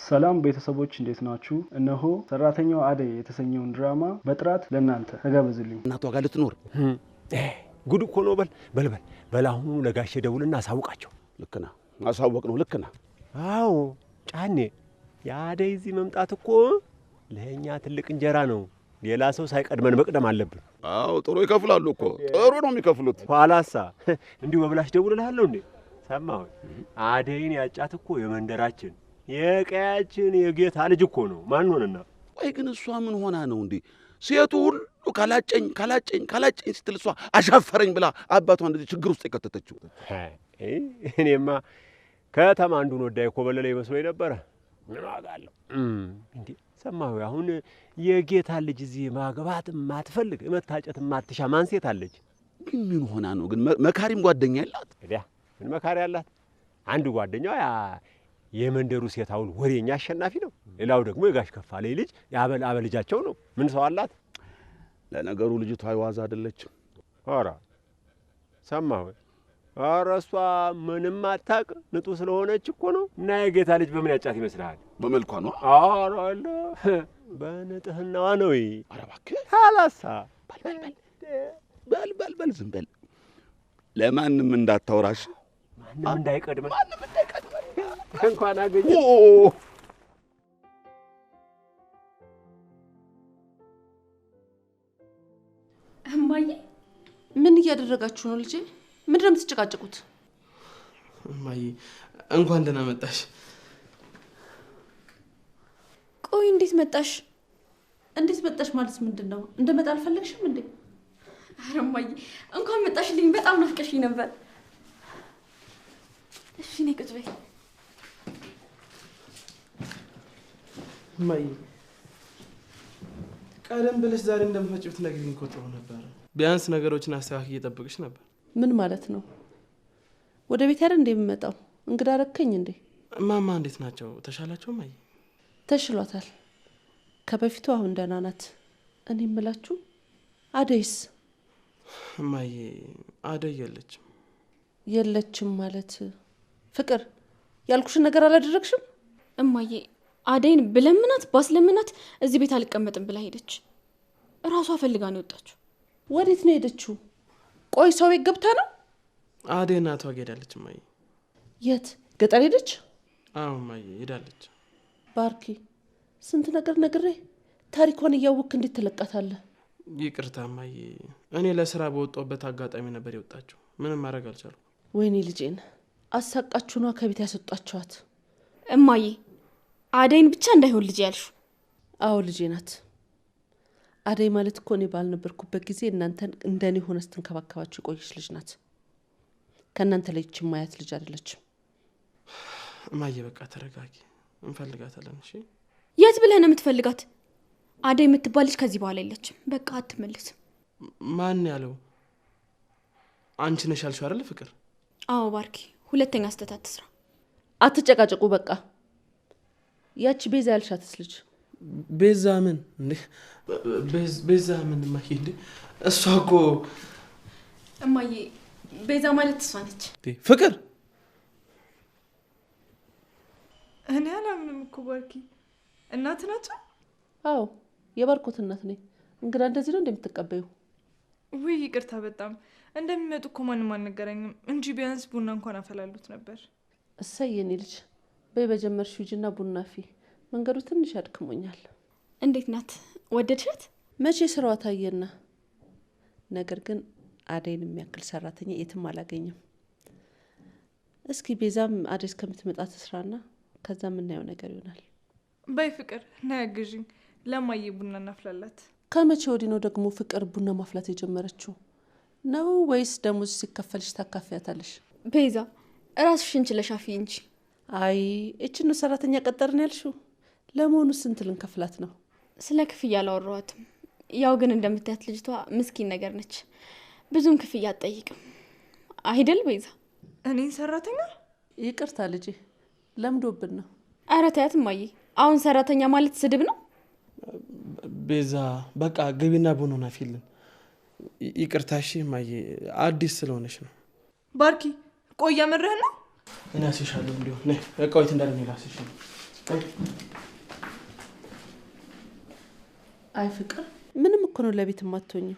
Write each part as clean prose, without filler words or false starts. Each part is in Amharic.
ሰላም ቤተሰቦች እንዴት ናችሁ? እነሆ ሰራተኛው አደይ የተሰኘውን ድራማ በጥራት ለእናንተ ተጋብዙልኝ። እናቷ ጋር ልትኖር ጉድ እኮ ነው። በላሁኑ ለጋሼ ደውልና አሳውቃቸው። ልክ ነህ፣ ማሳወቅ ነው። ልክ ነህ። አዎ ጫኔ፣ የአደይ እዚህ መምጣት እኮ ለኛ ትልቅ እንጀራ ነው። ሌላ ሰው ሳይቀድመን መቅደም አለብን። አዎ ጥሩ ይከፍላሉ እኮ፣ ጥሩ ነው የሚከፍሉት። ኋላሳ እንዲሁ በብላሽ ደውልልሃለሁ እንዴ? ሰማሁ። አደይን ያጫት እኮ የመንደራችን የቀያችን የጌታ ልጅ እኮ ነው። ማን ሆነና? ቆይ ግን እሷ ምን ሆና ነው እንዴ? ሴቱ ሁሉ ካላጨኝ ስትል እሷ አሻፈረኝ ብላ አባቷ እንደዚህ ችግር ውስጥ የከተተችው። እኔማ ከተማ አንዱን ወዳይ ኮበለለ ይመስሎኝ ነበረ። ምን ዋጋለሁ እንዴ? ሰማሁ። አሁን የጌታ ልጅ እዚህ ማግባት ማትፈልግ መታጨት ማትሻ ማን ሴት አለች? ግን ምን ሆና ነው? ግን መካሪም ጓደኛ ያላት? እዲያ ምን መካሪ ያላት? አንድ ጓደኛዋ የመንደሩ ሴት አሁን ወሬኛ አሸናፊ ነው። ሌላው ደግሞ የጋሽ ከፋለ ልጅ አበልጃቸው ነው። ምን ሰው አላት? ለነገሩ ልጅቷ አይዋዛ አይደለችም። ኧረ ሰማሁ። ኧረ እሷ ምንም አታውቅ ንጡ ስለሆነች እኮ ነው። እና የጌታ ልጅ በምን ያጫት ይመስልሃል? በመልኳ ነው? ኧረ አለ በንጥህናዋ ነው። ኧረ እባክህ ሀላሳ በል ዝም በል። ለማንም እንዳታወራሽ፣ ማንም እንዳይቀድመን እንኳን አገኘ። እማዬ ምን እያደረጋችሁ ነው ልጄ? ምንድነው የምትጨቃጨቁት? እማዬ እንኳን ደህና መጣሽ። ቆይ እንዴት መጣሽ? እንዴት መጣሽ ማለት ምንድነው? እንደመጣ አልፈለግሽም እንዴ? ኧረ እማዬ እንኳን መጣሽልኝ። በጣም ናፍቀሽኝ ነበር። እሺ ነይ ቁጭ በይ። እማዬ ቀደም ብለሽ ዛሬ እንደምትመጪ ብትነግሪኝ እኮ ጥሩ ነበር። ቢያንስ ነገሮችን አስተካክዬ እየጠብቅሽ ነበር። ምን ማለት ነው? ወደ ቤት አይደል እንደ የምመጣው? እንግዳ ረከኝ እንዴ? እማማ እንዴት ናቸው? ተሻላቸው? እማዬ ተሽሏታል። ከበፊቱ አሁን ደህና ናት። እኔ እምላችሁ አደይስ? እማዬ አደይ የለችም ማለት ፍቅር ያልኩሽን ነገር አላደረግሽም? እማዬ አደይን ብለምናት ባስለምናት እዚህ ቤት አልቀመጥም ብላ ሄደች። እራሷ ፈልጋ ነው የወጣችው። ወዴት ነው ሄደችው? ቆይ ሰው ቤት ገብታ ነው? አደይ እናቷ ጋር ሄዳለች እማዬ። የት? ገጠር ሄደች? አዎ እማዬ ሄዳለች። ባርኪ ስንት ነገር ነግሬ ታሪኳን እያወቅክ እንዴት ትለቃታለህ? ይቅርታ እማዬ፣ እኔ ለስራ በወጣሁበት አጋጣሚ ነበር የወጣችው። ምንም ማድረግ አልቻልኩም። ወይኔ ልጄን አሳቃችሁ ነው ከቤት ያስወጣችኋት። እማዬ አደይን ብቻ እንዳይሆን ልጅ ያልሹ። አዎ ልጄ ናት። አደይ ማለት እኮ እኔ ባልነበርኩበት ጊዜ እናንተን እንደኔ ሆነ ስትንከባከባችሁ የቆየች ልጅ ናት። ከእናንተ ላይ እቺ ማያት ልጅ አይደለችም። እማዬ በቃ ተረጋጊ፣ እንፈልጋታለን። እሺ የት ብለህ ነው የምትፈልጋት? አደይ የምትባል ልጅ ከዚህ በኋላ የለችም። በቃ አትመለስም። ማን ያለው? አንቺ ነሽ ያልሽው አይደል ፍቅር? አዎ ባርኪ፣ ሁለተኛ ስህተት አትስራ። አትጨቃጨቁ በቃ። ያቺ ቤዛ ያልሻትስ ልጅ? ቤዛ ምን እንዴ? ቤዛ ምን ማይሄድ? እሷ እኮ እማዬ ቤዛ ማለት እሷ ነች። ፍቅር እኔ አላምንም እኮ ባርኪ። እናት ናቸው? አዎ የባርኮት እናት ነኝ። እንግዳ እንደዚህ ነው እንደምትቀበዩ? ውይ ይቅርታ፣ በጣም እንደሚመጡ እኮ ማንም አልነገረኝም እንጂ ቢያንስ ቡና እንኳን አፈላሉት ነበር። እሰይ የኔ ልጅ በይ በጀመርሽው ሂጂና ቡና አፊ። መንገዱ ትንሽ ያድክሞኛል። እንዴት ናት? ወደድሻት? መቼ ስራዋ ታየና። ነገር ግን አደይን የሚያክል ሰራተኛ የትም አላገኝም። እስኪ ቤዛም አደይ እስከምትመጣ ትስራና ከዛ የምናየው ነገር ይሆናል። በይ ፍቅር ናያግዥኝ፣ ለማዬ ቡና እናፍላላት። ከመቼ ወዲህ ነው ደግሞ ፍቅር ቡና ማፍላት የጀመረችው? ነው ወይስ ደሞዝ ሲከፈልሽ ታካፊያታለሽ? ቤዛ ራስሽን ችለሽ አፊ እንጂ። አይ እቺን ሰራተኛ ቀጠርን ያልሽው? ለመሆኑ ስንት ልንከፍላት ነው? ስለ ክፍያ አላወራኋትም። ያው ግን እንደምታያት ልጅቷ ምስኪን ነገር ነች። ብዙም ክፍያ አትጠይቅም አይደል ቤዛ? እኔን ሰራተኛ? ይቅርታ ልጄ ለምዶብን ነው። ኧረ ተያት እማዬ፣ አሁን ሰራተኛ ማለት ስድብ ነው። ቤዛ በቃ ግቢና ቡናውን አፊልን። ይቅርታ እሺ እማዬ፣ አዲስ ስለሆነች ነው። ባርኪ ቆይ የምርህን ነው? እኔ አስይሻለሁ። እንዲሁ ነይ በቃ ወይት እንዳለኝ ላስይሽ። አይ ፍቅር ምንም እኮ ነው ለቤት የማትሆኝው።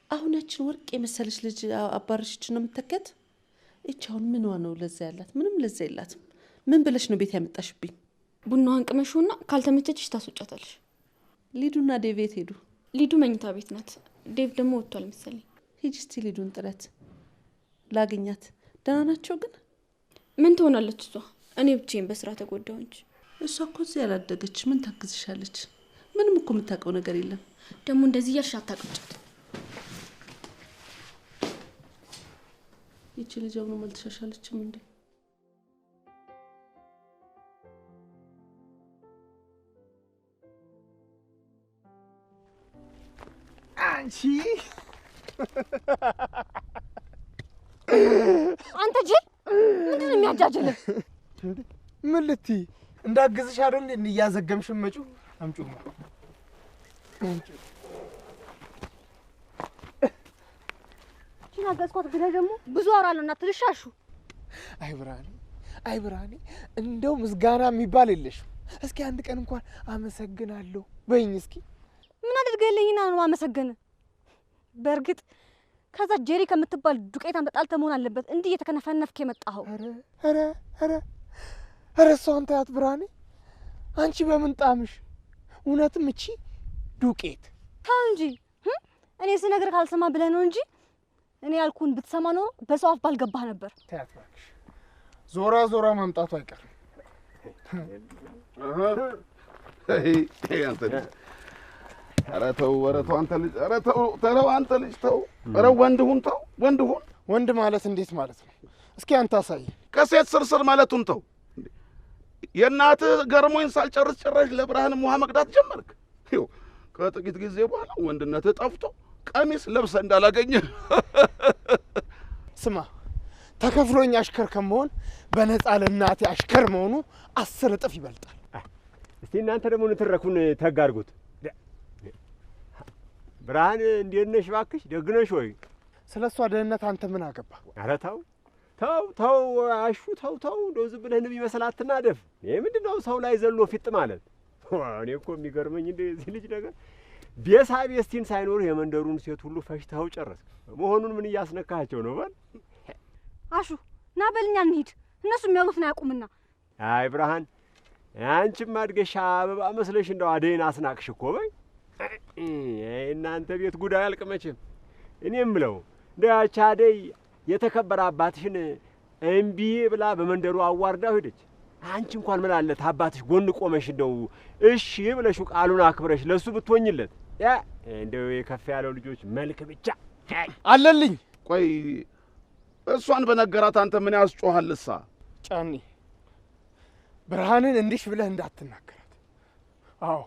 አሁን ያችን ወርቅ የመሰለች ልጅ አባርሽች ነው የምትተከት። እቺ አሁን ምንዋ ነው ለዛ ያላት? ምንም ለዛ የላትም። ምን ብለሽ ነው ቤት ያመጣሽብኝ? ቡናዋን ቅመሹና ካልተመቸችሽ ታስወጫታለሽ። ሊዱና ዴቭ የት ሄዱ? ሊዱ መኝታ ቤት ናት። ዴቭ ደግሞ ወጥቷል መሰለኝ። ሂጂ እስቲ ሊዱን ጥረት ላግኛት። ደህና ናቸው ግን? ምን ትሆናለች እሷ? እኔ ብቻዬን በስራ ተጎዳው እንጂ። እሷ እኮ እዚህ ያላደገች ምን ታግዝሻለች? ምንም እኮ የምታውቀው ነገር የለም። ደግሞ እንደዚህ እያልሽ አታቅብጫት። ይቺ ልጅ አሁንም አልተሻሻለችም እንዴ? አንቺ አንተ ጅል ምንድን ነው የሚያጃጅልህ? ምን ልትይ? እንዳግዝሽ አይደል እንያዘገምሽ መጩ አምጩማ ቺና ገዝኳት ብለህ ደግሞ ብዙ አወራለሁና ትልሻሹ። አይ ብርሃኔ እንደው ምስጋና የሚባል የለሽም። እስኪ አንድ ቀን እንኳን አመሰግናለሁ በይኝ እስኪ። ምን አድርገህልኝና ነው አመሰግን? በእርግጥ ከዛ ጄሪ ከምትባል ዱቄታን ተጣልተህ መሆን አለበት እንዲህ እየተከነፈነፍክ የመጣኸው። ኧረ እሷን ተያት ብርሃኔ። አንቺ በምን ጣምሽ? እውነትም እቺ ዱቄት ተው እንጂ። እኔ ስነግርህ ካልሰማ ብለህ ነው እንጂ እኔ ያልኩህን ብትሰማ ኖሮ በሰው አፍ ባልገባህ ነበር። ተያት እባክሽ። ዞራ መምጣቱ አይቀርም። ኧረ ተው አንተ ልጅ፣ ኧረ ተው አንተ ልጅ ተው። ኧረ ወንድ ሁን። ወንድ ማለት እንዴት ማለት ነው? እስኪ አንተ አሳይ። ከሴት ስርስር ማለቱን ተው። የእናትህ ገርሞኝ ሳልጨርስ ጭራሽ ለብርሃንም ውሃ መቅዳት ጀመርክ። ይኸው ከጥቂት ጊዜ በኋላ ወንድነትህ ጠፍቶ ቀሚስ ለብሰህ እንዳላገኘ። ስማ፣ ተከፍሎኝ አሽከር ከመሆን በነፃ ለእናቴ አሽከር መሆኑ 10 እጥፍ ይበልጣል። እስቲ እናንተ ደግሞ ንትረኩን ተጋርጉት። ብርሃን እንዴት ነሽ እባክሽ? ደግ ነሽ ወይ? ስለሷ ደህንነት አንተ ምን አገባ? ኧረ ተው አሹ ተው። እንደው ዝም ብለህ ንብ ይመስል አትናደፍ። ይሄ ምንድነው ሰው ላይ ዘሎ ፊጥ ማለት? እኔ እኮ የሚገርመኝ እንደዚህ ልጅ ነገር ቤሳቤስቲን ሳይኖር የመንደሩን ሴት ሁሉ ፈሽተው ጨረስክ መሆኑን ምን እያስነካቸው ነው? በል አሹ ና በልኛ እንሂድ። እነሱ የሚያሉትን አያውቁምና። አይ ብርሃን፣ አንቺም አድገሻ አበባ መስለሽ እንደው አደይን አስናቅሽ እኮ። በይ እናንተ ቤት ጉዳይ አልቅመችም። እኔ የምለው እንደው ያቺ አደይ የተከበረ አባትሽን እምቢ ብላ በመንደሩ አዋርዳው ሄደች። አንቺ እንኳን ምን አለ አባትሽ ጎን ቆመሽ እንደው እሺ ብለሽ ቃሉን አክብረሽ ለሱ ብትወኝለት። እንደው የከፍ ያለው ልጆች መልክ ብቻ አለልኝ። ቆይ እሷን በነገራት አንተ ምን ያስጮሃልሳ? ጫኒ ብርሃንን እንዲሽ ብለህ እንዳትናገራት። አዎ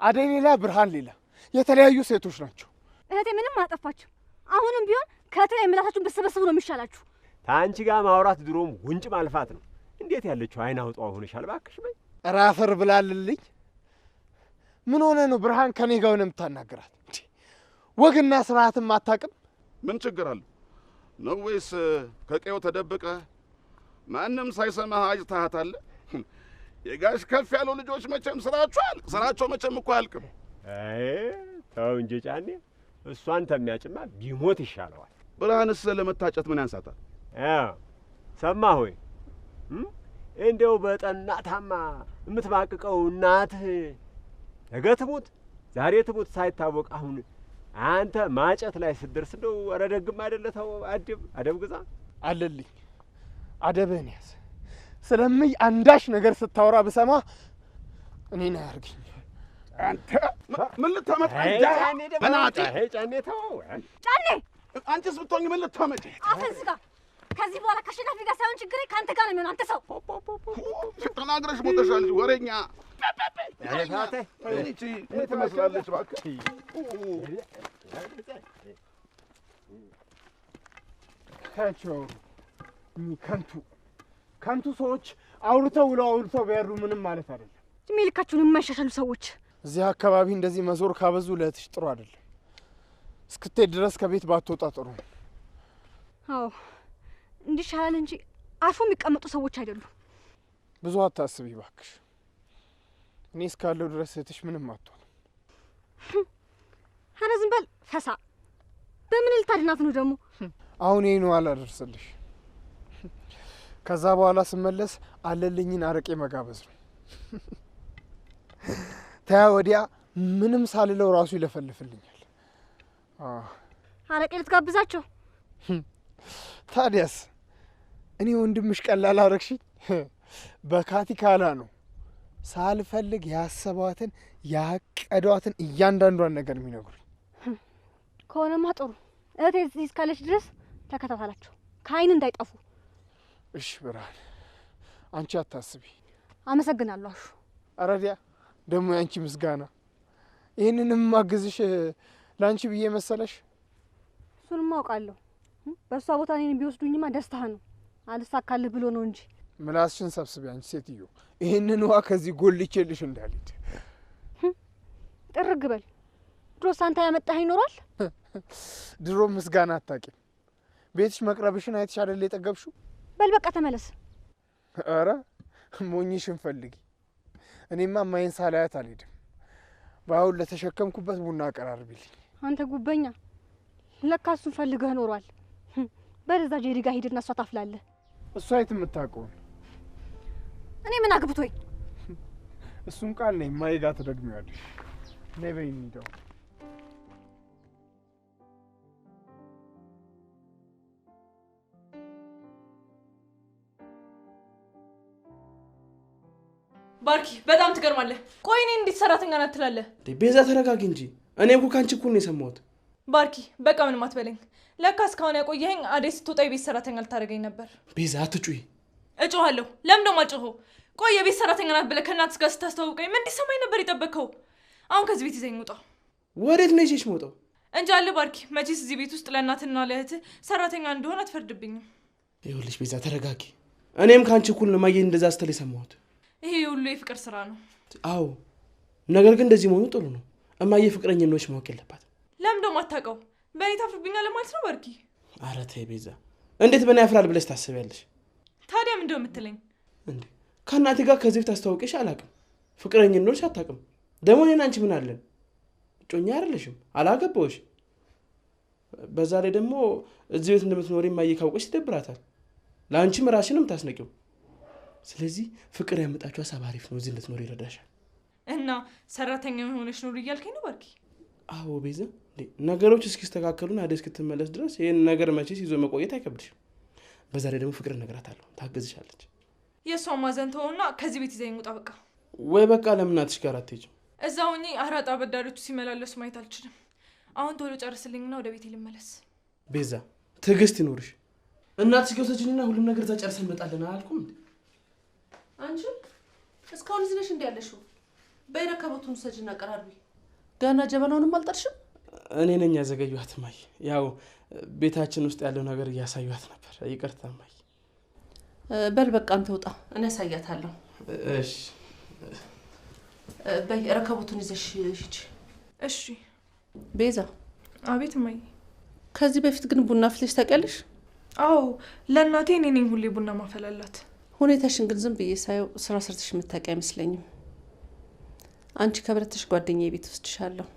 አደይ ሌላ ብርሃን ሌላ የተለያዩ ሴቶች ናቸው። እህቴ ምንም አጠፋችሁ። አሁንም ቢሆን ከእህቴ ምላሳችሁን ብትሰበስቡ ነው የሚሻላችሁ። ታንቺ ጋር ማውራት ድሮም ጉንጭ ማልፋት ነው። እንዴት ያለችው አይን አውጣው ሆነሻል እባክሽ። በይ ራፈር ብላልልኝ። ምን ሆነ ነው ብርሃን ከኔ ጋር ነው የምታናገራት? ወግና ስርዓትም አታውቅም? ምን ችግር አለ ነው? ወይስ ከቀየው ተደብቀ ማንም ሳይሰማህ አጅተሃታለህ? የጋሽ ከፍ ያለው ልጆች መቼም ስራቸው መቼም እኮ አያልቅም። ተው እንጂ ጫኔ፣ እሷን ተሚያጭማ ቢሞት ይሻለዋል። ብርሃንስ ለመታጨት ምን ያንሳታል? ሰማህ ሆይ? እንደው በጠና ታማ የምትማቅቀው እናትህ ነገ ትሙት ዛሬ ትሙት ሳይታወቅ አሁን አንተ ማጨት ላይ ስትደርስ እንደው ኧረ ደግም አይደለ? ተው አደብ ግዛ። አለልኝ አደብህን ያዝ። ስለምይ አንዳሽ ነገር ስታወራ ብሰማ እኔን አያርገኝ። አንተ ምን ልታመጣ? ጫኔ ተው ጫኔ። አንቺስ ብትሆኚ ምን ልታመጪ? አፍን ዝጋ። ከዚህ በኋላ ከአሸናፊ ጋር ሳይሆን ችግሬ ከአንተ ጋር ነው የሚሆነው። አንተ ሰው ተናግረሽ ሞተሻል። ወሬኛ ምን ትመስላለች እባክህ? ታቸው ከንቱ ሰዎች አውርተው ቢያሩ ምንም ማለት አይደለም። እድሜ ልካችሁን የማይሻሻሉ ሰዎች እዚህ አካባቢ እንደዚህ መዞር ካበዙ ለእህትሽ ጥሩ አይደለም። እስክትሄድ ድረስ ከቤት ባትወጣ ጥሩ ነው። አዎ እንዲሻላል እንጂ አርፎ የሚቀመጡ ሰዎች አይደሉም። ብዙ አታስቢ እባክሽ። እኔ እስካለሁ ድረስ እህትሽ ምንም አትሆንም። ኧረ ዝም በል ፈሳ። በምን ልታድናት ነው ደግሞ? አሁን ይሄን አላደርስልሽ። ከዛ በኋላ ስመለስ አለልኝን አረቄ መጋበዝ ነው። ታያ ወዲያ ምንም ሳልለው ራሱ ይለፈልፍልኛል። አረቄ ልትጋብዛቸው? ታዲያስ እኔ ወንድምሽ ቀላል አረግሽኝ። በካቲካላ ነው ሳልፈልግ ያሰቧትን ያቀዷትን እያንዳንዷን ነገር የሚነግሩኝ። ከሆነማ ጥሩ። እህቴ እዚህ እስካለች ድረስ ተከታተላቸው፣ ከአይን እንዳይጠፉ። እሺ ብርሃን፣ አንቺ አታስቢ። አመሰግናለሁ አሹ። አረዲያ ደግሞ ያንቺ ምስጋና። ይህንንም ማግዝሽ ለአንቺ ብዬ መሰለሽ? እሱንም አውቃለሁ። በእሷ ቦታ እኔን ቢወስዱኝማ ደስታህ ነው። አልሳካልህ ብሎ ነው እንጂ። ምላስሽን ሰብስቢ አንቺ ሴትዮ። ይህንን ውሃ ከዚህ ጎልቼልሽ እንዳልሄድ። ጥርግ በል። ድሮስ አንተ ያመጣህ ይኖራል። ድሮ ምስጋና አታውቂም። ቤትሽ መቅረብሽን አይተሽ አይደል የጠገብሽው? በል በቃ ተመለስ። ኧረ ሞኝሽን ፈልጊ። እኔማ ማይን ሳላያት አልሄድም። በአሁን ለተሸከምኩበት ቡና አቀራርቢልኝ። አንተ ጉበኛ፣ ለካ እሱን ፈልገህ ኖሯል። በለዛ ጄሪ ጋር ሂድና እሷ ታፍላለህ። እሷ የት የምታውቀውን? እኔ ምን አግብቶኝ? እሱን ቃል ነኝ ማይጋ ትደግሚያለሽ። ነይ በይ እንሂድ። ባርኪ በጣም ትገርማለህ። ቆይ እኔ እንዴት ሰራተኛ ናት ትላለህ? ቤዛ ተረጋጊ እንጂ። እኔ እኮ ካንቺ እኮ ነው የሰማሁት። ባርኪ በቃ ምንም አትበለኝ። ለካ እስካሁን ያቆየኸኝ አደይ ስትወጣ የቤት ሰራተኛ ልታደርገኝ ነበር። ቤዛ አትጩይ። እጮሃለሁ። ለምን ደሞ አልጮኸው? ቆይ የቤት ሰራተኛ ናት ብለህ ከእናትህ ጋር ስታስተዋውቀኝ ምን እንዲሰማኝ ነበር የጠበቅከው? አሁን ከዚህ ቤት ይዘኝ ውጣ። ወዴት ነው ይዤሽ የምወጣው? እንጂ አለ ባርኪ፣ መቼስ እዚህ ቤት ውስጥ ለእናትና ለእህትህ ሰራተኛ እንደሆነ አትፈርድብኝም። ይኸውልሽ ቤዛ ተረጋጊ። እኔም ካንቺ እኩል ነው ማየ እንደዛ ስትል የሰማሁት። ይሄ ሁሉ የፍቅር ስራ ነው። አዎ፣ ነገር ግን እንደዚህ መሆኑ ጥሩ ነው። እማዬ ፍቅረኛ እንደሆነች ማወቅ የለባትም። ለምን ደሞ አታውቀው? በእኔ ታፍርብኛለህ ማለት ነው ባርኪ? ኧረ ተይ ቤዛ፣ እንዴት በእኔ ያፍራል ብለሽ ታስቢያለሽ? ታዲያ ምን እንደው የምትለኝ እንዴ? ከእናቴ ጋር ከዚህ በፊት አስተዋውቄሽ አላውቅም። ፍቅረኛ እንደሆነች አታውቅም። ደግሞ እኔና አንቺ ምን አለን? እጮኛ አይደለሽም፣ አላገባሁሽ። በዛ ላይ ደግሞ እዚህ ቤት እንደምትኖሪ እማዬ ካወቀች ይደብራታል። ለአንቺም ራስሽንም ታስነቂው። ስለዚህ ፍቅር ያመጣችሁ ሀሳብ አሪፍ ነው፣ እዚህ እንድትኖር ይረዳሻል። እና ሰራተኛ ሆነሽ ኑር እያልከኝ ነው ባርኪ? አዎ ቤዛ፣ ነገሮች እስኪስተካከሉና አደይ እስክትመለስ ድረስ ይህን ነገር መቼስ ይዞ መቆየት አይከብድሽም። በዛ ላይ ደግሞ ፍቅር እነግራታለሁ፣ ታግዝሻለች። የእሷን ማዘን ተወውና ከዚህ ቤት ይዘኝ ውጣ በቃ። ወይ በቃ ለምን እናትሽ ጋር አትሄጂም? እዛ ሆኜ አራጣ አበዳሪዎቹ ሲመላለሱ ማየት አልችልም። አሁን ቶሎ ጨርስልኝና ወደ ቤቴ ልመለስ። ቤዛ ትዕግስት ይኖርሽ። እናትሽ ጋር ወሰጂኝና ሁሉም ነገር እዛ ጨርሰን እንመጣለን አላልኩም እንዴ? አንቺ እስካሁን እዚህ ነሽ እንዴ ያለሽው? በይረከቦቱን ሰጅና ቀራርቢ። ገና ጀበናውንም አልጠርሽም? እኔ ነኝ ያዘገዩት ማይ። ያው ቤታችን ውስጥ ያለው ነገር እያሳዩት ነበር። ይቅርታ ማይ። በል በቃ አንተ ውጣ፣ እኔ ያሳያታለሁ። እሺ በይ ረከቦቱን ይዘሽ ሂጂ። እሺ ቤዛ። አቤት ማይ። ከዚህ በፊት ግን ቡና ፍልሽ ታውቂያለሽ? አዎ ለእናቴ እኔ ነኝ ሁሌ ቡና ማፈላላት። ሁኔታሽን ግን ዝም ብዬ ሳየው ስራ ሰርተሽ የምታውቂ አይመስለኝም። አንቺ ከብረትሽ ጓደኛዬ ቤት ወስድሻለሁ።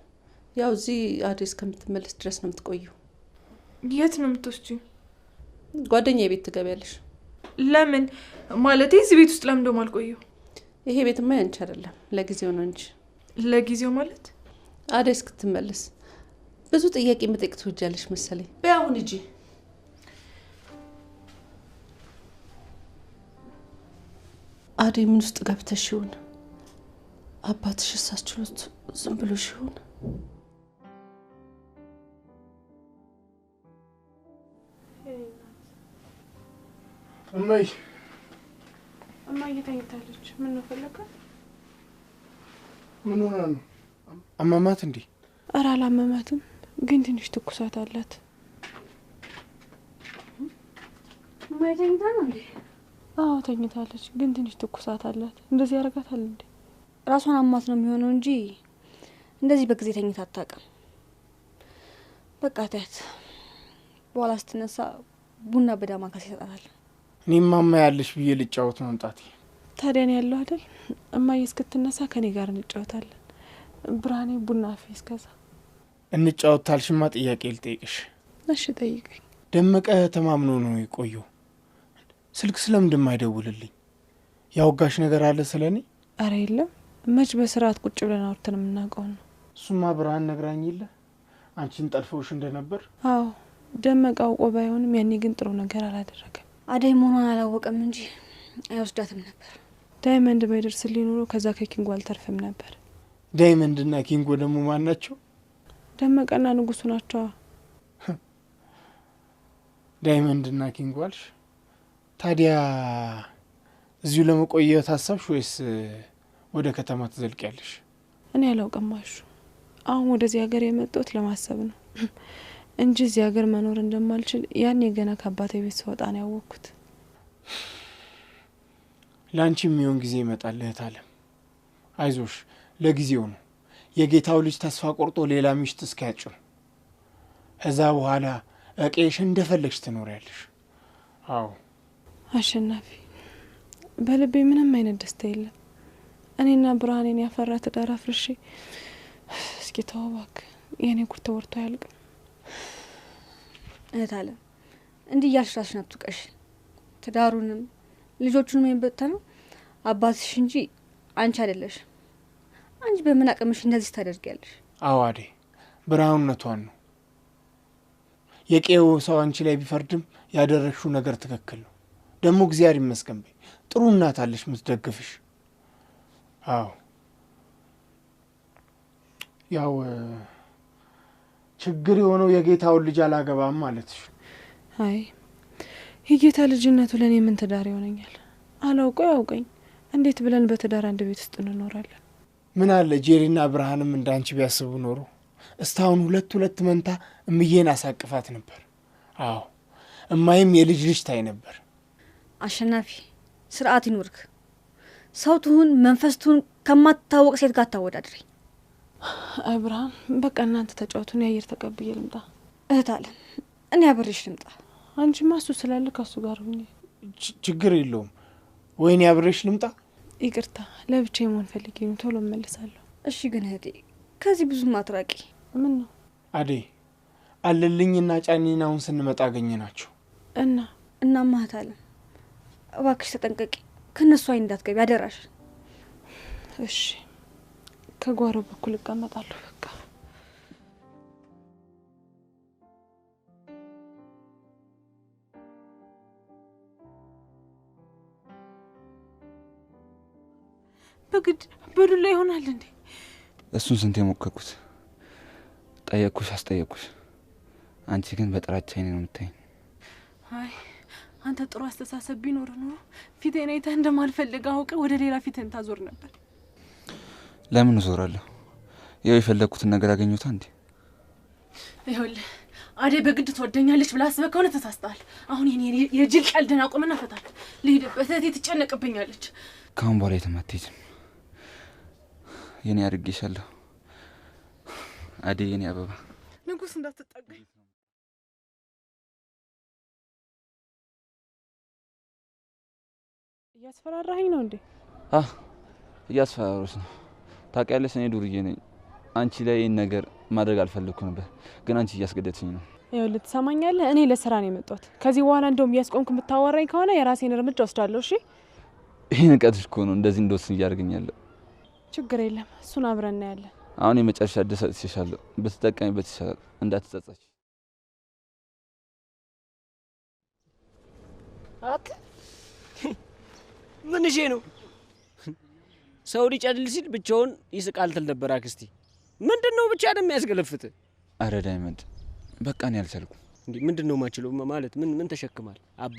ያው እዚህ አደይ እስከምትመለስ ድረስ ነው የምትቆየው። የት ነው የምትወስጂኝ? ጓደኛዬ ቤት ትገቢያለሽ። ለምን? ማለቴ እዚህ ቤት ውስጥ ለምን ደሞ አልቆየው? ይሄ ቤትማ ያንቺ አይደለም፣ ለጊዜው ነው እንጂ። ለጊዜው ማለት? አደይ እስክትመለስ። ብዙ ጥያቄ መጠየቅ ትወጃለሽ መሰለኝ። በይ አሁን ሂጂ። አደይ ምን ውስጥ ገብተሽ ይሆን? አባትሽ እሳችሎት ዝም ብሎሽ ይሆን? እማዬ እማዬ ተኝታለች። ምን ነው ፈለከ? ምን ሆና ነው? አማማት እንዴ? ኧረ አላመማትም፣ ግን ትንሽ ትኩሳት አላት። እማዬ ተኝታ ነው እንዴ? አዎ ተኝታለች፣ ግን ትንሽ ትኩሳት አላት። እንደዚህ ያደርጋታል እንዴ? ራሷን አማት ነው የሚሆነው እንጂ እንደዚህ በጊዜ ተኝታ አታውቅም። በቃ ተያት፣ በኋላ ስትነሳ ቡና በዳማ ካስ ይሰጣታል። እኔም ማማ ያለሽ ብዬ ልጫወት መምጣቴ። ታዲያ ነው ያለው አይደል? እማዬ እስክትነሳ ከኔ ጋር እንጫወታለን። ብርሃኔ ቡና አፌ እስከዛ እንጫወታልሽማ። ጥያቄ ልጠይቅሽ። እሺ ጠይቀኝ። ደመቀ ተማምኖ ነው የቆየው። ስልክ ስለምንድን አይደውልልኝ? ያወጋሽ ነገር አለ ስለኔ? አረ የለም። መች በስርዓት ቁጭ ብለን አውርተን የምናውቀው ነው። እሱማ ብርሃን ነግራኝ የለ አንቺን ጠልፈውሽ እንደነበር። አዎ ደመቀ አውቆ ባይሆንም ያኔ ግን ጥሩ ነገር አላደረገም። አደይ መሆኗን አላወቀም እንጂ አይወስዳትም ነበር። ዳይመንድ ባይደርስልኝ ኖሮ ከዛ ከኪንጎ አልተርፍም ነበር። ዳይመንድና ኪንጎ ደግሞ ማን ናቸው? ደመቀና ንጉሱ ናቸው። ዳይመንድና ኪንጎ አልሽ? ታዲያ እዚሁ ለመቆየት ሀሳብሽ ወይስ ወደ ከተማ ትዘልቂያለሽ? እኔ አላውቅማሹ። አሁን ወደዚህ ሀገር የመጣሁት ለማሰብ ነው እንጂ እዚህ ሀገር መኖር እንደማልችል ያኔ ገና ከአባቴ ቤት ስወጣ ነው ያወቅኩት። ላንቺ የሚሆን ጊዜ ይመጣል እህት አለም። አይዞሽ፣ ለጊዜው ነው። የጌታው ልጅ ተስፋ ቆርጦ ሌላ ሚስት እስኪያጭ ነው። ከዛ በኋላ እቄሽ እንደፈለግሽ ትኖሪያለሽ። አዎ አሸናፊ፣ በልቤ ምንም አይነት ደስታ የለም። እኔና ብርሃኔን ያፈራ ትዳር አፍርሼ እስኪ ተው እባክህ፣ የኔ ጉር ተወርቶ አያልቅም። እህት አለም እንዲህ እያልሽ ራስሽን አትውቀሽ። ትዳሩንም ልጆቹንም የበተነው አባትሽ እንጂ አንቺ አይደለሽ። አንቺ በምን አቅምሽ እንደዚህ ታደርጊያለሽ? አዎ አዴ፣ ብርሃኑነቷን ነው። የቄው ሰው አንቺ ላይ ቢፈርድም ያደረግሽው ነገር ትክክል ነው። ደግሞ እግዚአብሔር ይመስገን በይ፣ ጥሩ እናት አለሽ የምትደግፍሽ። አዎ ያው ችግር የሆነው የጌታውን ልጅ አላገባም ማለትሽ። አይ የጌታ ልጅነቱ ለእኔ ምን ትዳር ይሆነኛል? አላውቀው ያውቀኝ። እንዴት ብለን በትዳር አንድ ቤት ውስጥ እንኖራለን? ምን አለ ጄሪና ብርሃንም እንዳንቺ ቢያስቡ ኖሮ እስታሁን ሁለት መንታ እምዬን አሳቅፋት ነበር። አዎ እማይም የልጅ ልጅ ታይ ነበር። አሸናፊ ስርዓት ይኖርክ። ሰው ትሁን መንፈስ ትሁን ከማታወቅ ሴት ጋር ታወዳድረኝ። አይ ብርሃን፣ በቃ እናንተ ተጫወቱን፣ የአየር ተቀብዬ ልምጣ። እህት አለም እኔ አብሬሽ ልምጣ። አንቺማ እሱ ስላለ ከሱ ጋር ሁኚ። ችግር የለውም። ወይኔ አብሬሽ ልምጣ? ይቅርታ፣ ለብቻዬ መሆን ፈልጌ ነው። ቶሎ እመለሳለሁ። እሺ ግን እህቴ ከዚህ ብዙም አትራቂ። ምን ነው አዴ? አለልኝና ጫኔን አሁን ስንመጣ አገኘናቸው። እናማ እህት አለም እባክሽ ተጠንቀቂ፣ ከነሱ አይን እንዳትገቢ አደራሽ። እሺ ከጓሮ በኩል እቀመጣለሁ። በቃ በግድ በዱላ ይሆናል እንዴ? እሱን ስንት የሞከርኩት። ጠየቅኩሽ፣ አስጠየቅኩሽ። አንቺ ግን በጥራቻ አይኔ ነው የምታይኝ። አይ አንተ ጥሩ አስተሳሰብ ቢኖር ኖሮ ፊቴን አይተህ እንደማልፈልግ አውቀ ወደ ሌላ ፊትን ታዞር ነበር። ለምን እዞራለሁ? ያው የፈለግኩትን ነገር አገኘሁታ እንዴ? ይኸውልህ አደይ በግድ ትወደኛለች ብላ አስበህ ከሆነ ተሳስተሃል። አሁን የኔ የጅል ቀልድን አቁምና ፈታል። ልሂድበት፣ እህቴ ትጨነቅብኛለች። ካሁን በኋላ የትም አትሄጂም። የኔ አድርጌሻለሁ አደይ፣ የኔ አበባ። ንጉስ እንዳትጠጋኝ። እያስፈራራኸኝ ነው እንዴ? እያስፈራራሁሽ ነው። ታውቂያለሽ እኔ ዱርዬ ነኝ። አንቺ ላይ ይህን ነገር ማድረግ አልፈለግኩ ነበር፣ ግን አንቺ እያስገደድሽኝ ነው። ይኸውልህ ትሰማኛለህ? እኔ ለስራ ነው የመጣሁት። ከዚህ በኋላ እንደውም እያስቆምክ የምታዋራኝ ከሆነ የራሴን እርምጃ ወስዳለሁ። እሺ? ይሄ ንቀትሽ እኮ ነው እንደዚህ እንደወስን እያደረገኛለሁ። ችግር የለም፣ እሱን አብረን እናያለን። አሁን የመጨረሻ እድል ሰጥቼሻለሁ፣ ብትጠቀሚበት ይሻላል፣ እንዳትጸጸች። ምን እሺ ነው? ሰው ሊጨልል ሲል ብቻውን ይስቃል ትል ነበር አክስቴ። ምንድነው ብቻ ደም ያስገለፍት? አረ ዳይመንድ በቃ እኔ አልቻልኩም። እንዴ ምንድነው ማችለው ማለት ምን ተሸክማል? አባ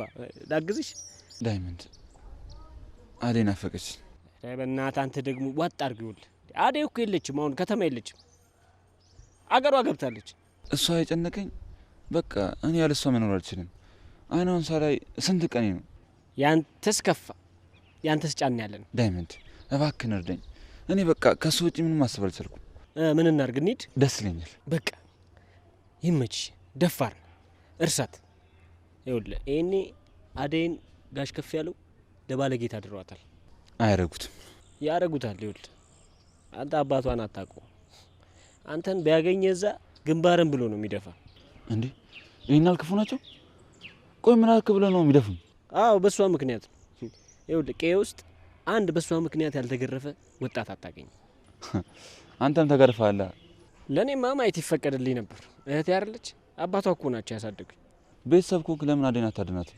ላግዝሽ? ዳይመንድ አደይ ናፈቀች። አይ በእናትህ አንተ ደግሞ ዋጥ አድርጊው። አደይ እኮ የለችም፣ አሁን ከተማ የለችም፣ አገሯ ገብታለች። እሷ የጨነቀኝ በቃ እኔ ያለ እሷ መኖር አልችልም። አይኗን ሳላይ ስንት ቀኔ ነው። ያንተስ ከፋ፣ ያንተስ ጫን ያለን። ዳይመንድ እባክህን እርዳኝ። እኔ በቃ ከሱ ውጪ ምንም ማሰብ አልቻልኩም። ምን እናድርግ? እንሂድ። ደስ ይለኛል። በቃ ይመችሽ። ደፋር እርሳት። ይኸውልህ ይሄኔ አደይን ጋሽ ከፍ ያለው ለባለጌታ አድረዋታል። አያረጉትም። ያረጉታል። ይኸውልህ አንተ አባቷን አታውቀው። አንተን ቢያገኝ እዛ ግንባርን ብሎ ነው የሚደፋ። እንዴ ይሄን አልክፉ ናቸው? ቆይ ምን አልክ ብለህ ነው የሚደፉኝ? አዎ በሷ ምክንያት። ይኸውልህ ቀዬ ውስጥ አንድ በሷ ምክንያት ያልተገረፈ ወጣት አታገኝ። አንተም ተገርፈሃል። ለኔማ ማየት ይፈቀድልኝ ነበር። እህቴ አይደለች? አባቷ እኮ ናቸው ያሳደጉኝ። ቤተሰብ ኮንክ ለምን አደይን አታድናት?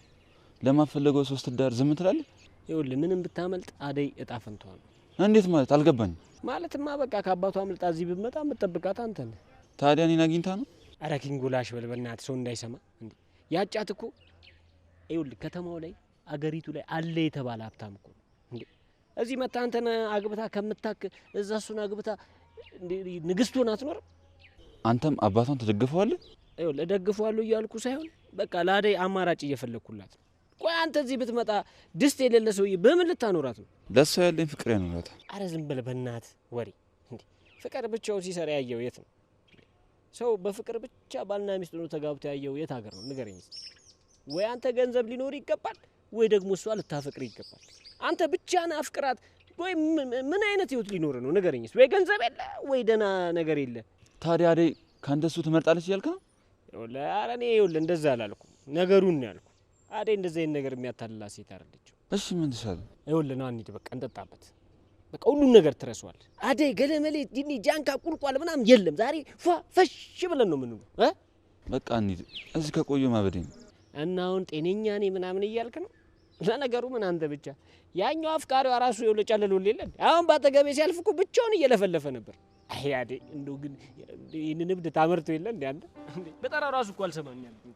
ለማፈለገው ሶስት ዳር ዝም ትላለህ? ይኸውልህ ምንም ብታመልጥ አደይ እጣ ፈንታዋ ነው። እንዴት ማለት አልገባኝም። ማለትማ በቃ ከአባቷ አምልጣ እዚህ ብትመጣ የምትጠብቃት አንተ ነህ። ታዲያ እኔን አግኝታ ነው? ኧረ ኪንጎላሽ በል በእናትህ ሰው እንዳይሰማ እንዴ። ያጫት እኮ ይኸውልህ ከተማው ላይ አገሪቱ ላይ አለ የተባለ ሀብታም እኮ እንዴ። እዚህ መታ አንተን አግብታ ከምታክ እዛ እሱን አግብታ ንግስት ሆና አትኖርም? አንተም አባቷን ትደግፈዋለህ? ይኸውልህ እደግፈዋለሁ እያልኩ ሳይሆን በቃ ለአደይ አማራጭ እየፈለግኩላት። ቆይ አንተ እዚህ ብትመጣ ድስት የሌለ ሰውዬ በምን ልታኖራት ነው? ለእሷ ያለኝ ፍቅር ያኖራታል። አረ ዝም በል በእናትህ ወሬ እንዴ። ፍቅር ብቻውን ሲሰራ ያየው የት ነው? ሰው በፍቅር ብቻ ባልና ሚስት ነው ተጋብቶ ያየው የት ሀገር ነው ንገረኝ። ወይ አንተ ገንዘብ ሊኖር ይገባል ወይ ደግሞ እሷ ልታፈቅር ይገባል። አንተ ብቻህን አፍቅራት ወይ ምን አይነት ህይወት ሊኖር ነው ንገረኝ። ወይ ገንዘብ የለ ወይ ደህና ነገር የለ። ታዲያ አደይ ካንተሱ ትመርጣለች እያልክ ነው? ይኸውልህ ኧረ እኔ ይኸውልህ እንደዛ አላልኩም፣ ነገሩን ነው ያልኩ። አደይ እንደዛ አይነት ነገር የሚያታልላ ሴት አይደለችም። እሺ ምን ትሻለህ? ይኸውልህ ና እንሂድ በቃ እንጠጣበት። በቃ ሁሉን ነገር ትረሷል። አደይ ገለመሌ ዲኒ ጃንካ ቁልቋል ምናምን የለም። ዛሬ ፏ ፈሽ ብለን ነው የምንውለው። በቃ እንሂድ። እዚህ ከቆየ ማበዴ ነው። እና አሁን ጤነኛ ነኝ ምናምን እያልክ ነው? ለነገሩ ምን አንተ ብቻ ያኛው አፍቃሪዋ ራሱ ይኸውልህ ጨልሎልህ የለ አሁን ባጠገቤ ሲያልፍ እኮ ብቻውን እየለፈለፈ ነበር። አይ አደይ እንደው ግን ይህንን እብድ ታመርተው የለ እንደ አንተ በጠራ ራሱ እኮ አልሰማኝ ያልኩኝ